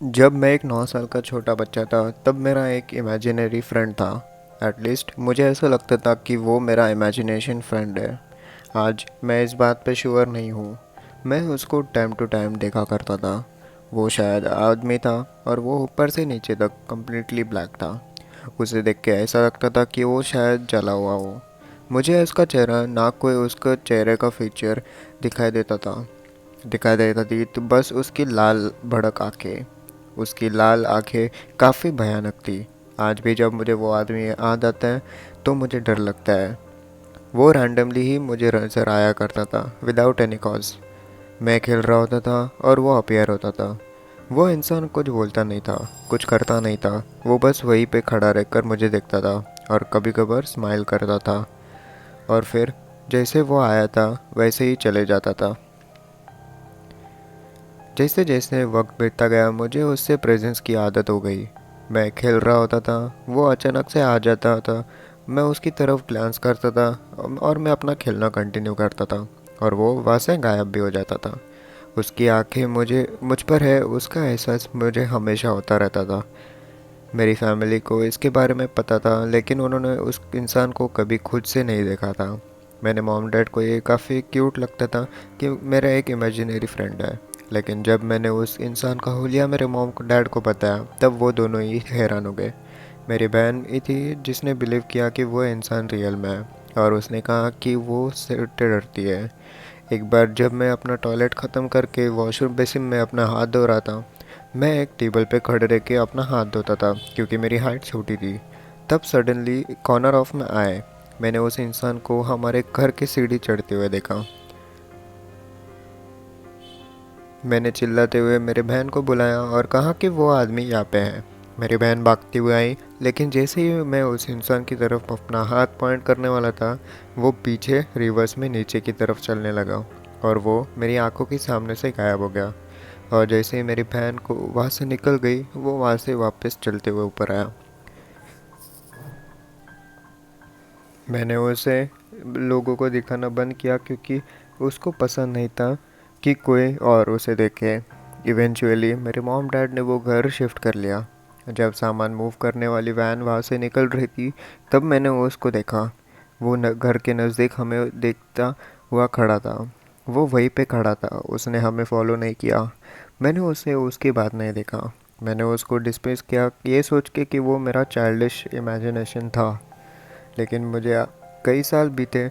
जब मैं एक 9 साल का छोटा बच्चा था तब मेरा एक इमेजिनरी फ्रेंड था। एटलीस्ट मुझे ऐसा लगता था कि वो मेरा इमेजिनेशन फ्रेंड है। आज मैं इस बात पे श्योर नहीं हूँ। मैं उसको टाइम टू टाइम देखा करता था। वो शायद आदमी था और वो ऊपर से नीचे तक कम्प्लीटली ब्लैक था। उसे देख के ऐसा लगता था कि वो शायद जला हुआ हो। मुझे उसका चेहरा ना कोई उसका चेहरे का फीचर दिखाई देता था दिखाई देता थी तो बस उसकी लाल भड़क आंखें। उसकी लाल आंखें काफ़ी भयानक थी। आज भी जब मुझे वो आदमी याद आता है तो मुझे डर लगता है। वो रैंडमली ही मुझे नजर आया करता था विदाउट एनी कॉज। मैं खेल रहा होता था और वो अपीयर होता था। वो इंसान कुछ बोलता नहीं था, कुछ करता नहीं था। वो बस वहीं पे खड़ा रहकर मुझे देखता था और कभी कभार स्माइल करता था और फिर जैसे वो आया था वैसे ही चले जाता था। जैसे जैसे वक्त बीतता गया मुझे उससे प्रेजेंस की आदत हो गई। मैं खेल रहा होता था, वो अचानक से आ जाता था। मैं उसकी तरफ ग्लांस करता था और मैं अपना खेलना कंटिन्यू करता था और वो वहाँ से गायब भी हो जाता था। उसकी आंखें मुझे मुझ पर है, उसका एहसास मुझे हमेशा होता रहता था। मेरी फैमिली को इसके बारे में पता था लेकिन उन्होंने उस इंसान को कभी खुद से नहीं देखा था। मैंने मॉम डैड को ये काफ़ी क्यूट लगता था कि मेरा एक इमेजिनरी फ्रेंड है। लेकिन जब मैंने उस इंसान का हुलिया मेरे मॉम को डैड को बताया तब वो दोनों ही हैरान हो गए। मेरी बहन ही थी जिसने बिलीव किया कि वो इंसान रियल में है और उसने कहा कि वो उससे डरती है। एक बार जब मैं अपना टॉयलेट ख़त्म करके वॉशरूम बेसिन में अपना हाथ धो रहा था, मैं एक टेबल पे खड़े रह के अपना हाथ धोता था क्योंकि मेरी हाइट छोटी थी। तब सडनली कॉर्नर ऑफ में आए, मैंने उस इंसान को हमारे घर की सीढ़ी चढ़ते हुए देखा। मैंने चिल्लाते हुए मेरे बहन को बुलाया और कहा कि वो आदमी यहाँ पे है। मेरी बहन भागती हुई आई, लेकिन जैसे ही मैं उस इंसान की तरफ अपना हाथ पॉइंट करने वाला था, वो पीछे रिवर्स में नीचे की तरफ चलने लगा और वो मेरी आंखों के सामने से गायब हो गया। और जैसे ही मेरी बहन को वहाँ से निकल गई, वो वहाँ से वापस चलते हुए ऊपर आया। मैंने उसे लोगों को दिखाना बंद किया क्योंकि उसको पसंद नहीं था कि कोई और उसे देखे। इवेंचुअली मेरे मॉम डैड ने वो घर शिफ्ट कर लिया। जब सामान मूव करने वाली वैन वहाँ से निकल रही थी तब मैंने उसको देखा। वो घर के नज़दीक हमें देखता हुआ खड़ा था। वो वहीं पे खड़ा था, उसने हमें फॉलो नहीं किया। मैंने उसे उसकी बात नहीं देखा। मैंने उसको डिस्मिस किया ये सोच के कि वो मेरा चाइल्डिश इमेजिनेशन था। लेकिन मुझे कई साल बीते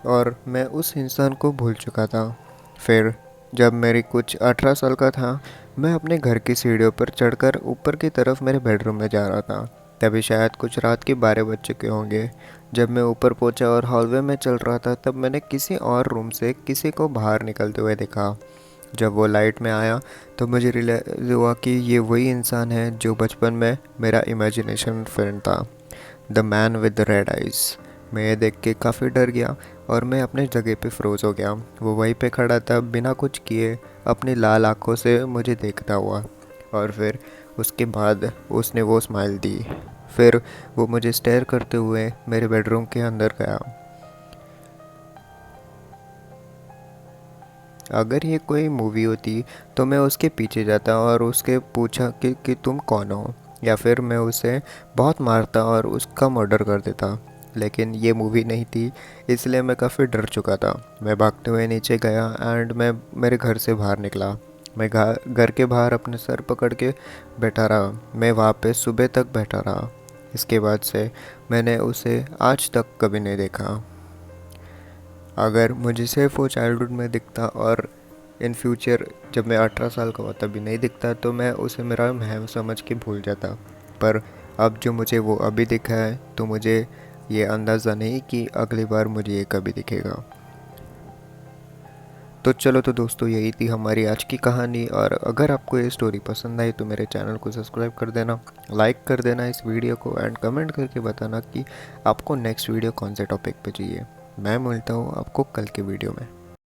और मैं उस इंसान को भूल चुका था। फिर जब मेरी कुछ 18 साल का था, मैं अपने घर की सीढ़ियों पर चढ़कर ऊपर की तरफ मेरे बेडरूम में जा रहा था। तभी शायद कुछ रात के 12 बज चुके होंगे। जब मैं ऊपर पहुंचा और हॉलवे में चल रहा था तब मैंने किसी और रूम से किसी को बाहर निकलते हुए देखा। जब वो लाइट में आया तो मुझे रियलाइज हुआ कि ये वही इंसान है जो बचपन में मेरा इमेजिनेशन फ्रेंड था, the man with the red eyes. मैं ये देख के काफ़ी डर गया और मैं अपने जगह पे फ्रोज हो गया। वो वहीं पे खड़ा था बिना कुछ किए, अपनी लाल आंखों से मुझे देखता हुआ। और फिर उसके बाद उसने वो स्माइल दी। फिर वो मुझे स्टेयर करते हुए मेरे बेडरूम के अंदर गया। अगर ये कोई मूवी होती तो मैं उसके पीछे जाता और उसके पूछा कि तुम कौन हो, या फिर मैं उसे बहुत मारता और उसका मर्डर कर देता। लेकिन ये मूवी नहीं थी, इसलिए मैं काफ़ी डर चुका था। मैं भागते हुए नीचे गया एंड मैं मेरे घर से बाहर निकला। मैं घर के बाहर अपने सर पकड़ के बैठा रहा। मैं वहाँ पे सुबह तक बैठा रहा। इसके बाद से मैंने उसे आज तक कभी नहीं देखा। अगर मुझे सिर्फ वो चाइल्डहुड में दिखता और इन फ्यूचर जब मैं 18 साल का हुआ तभी नहीं दिखता तो मैं उसे मेरा महव समझ के भूल जाता। पर अब जो मुझे वो अभी दिखा है तो मुझे ये अंदाज़ा नहीं कि अगली बार मुझे ये कभी दिखेगा। तो चलो, तो दोस्तों यही थी हमारी आज की कहानी। और अगर आपको ये स्टोरी पसंद आई तो मेरे चैनल को सब्सक्राइब कर देना, लाइक कर देना इस वीडियो को एंड कमेंट करके बताना कि आपको नेक्स्ट वीडियो कौन से टॉपिक पे चाहिए। मैं मिलता हूँ आपको कल के वीडियो में।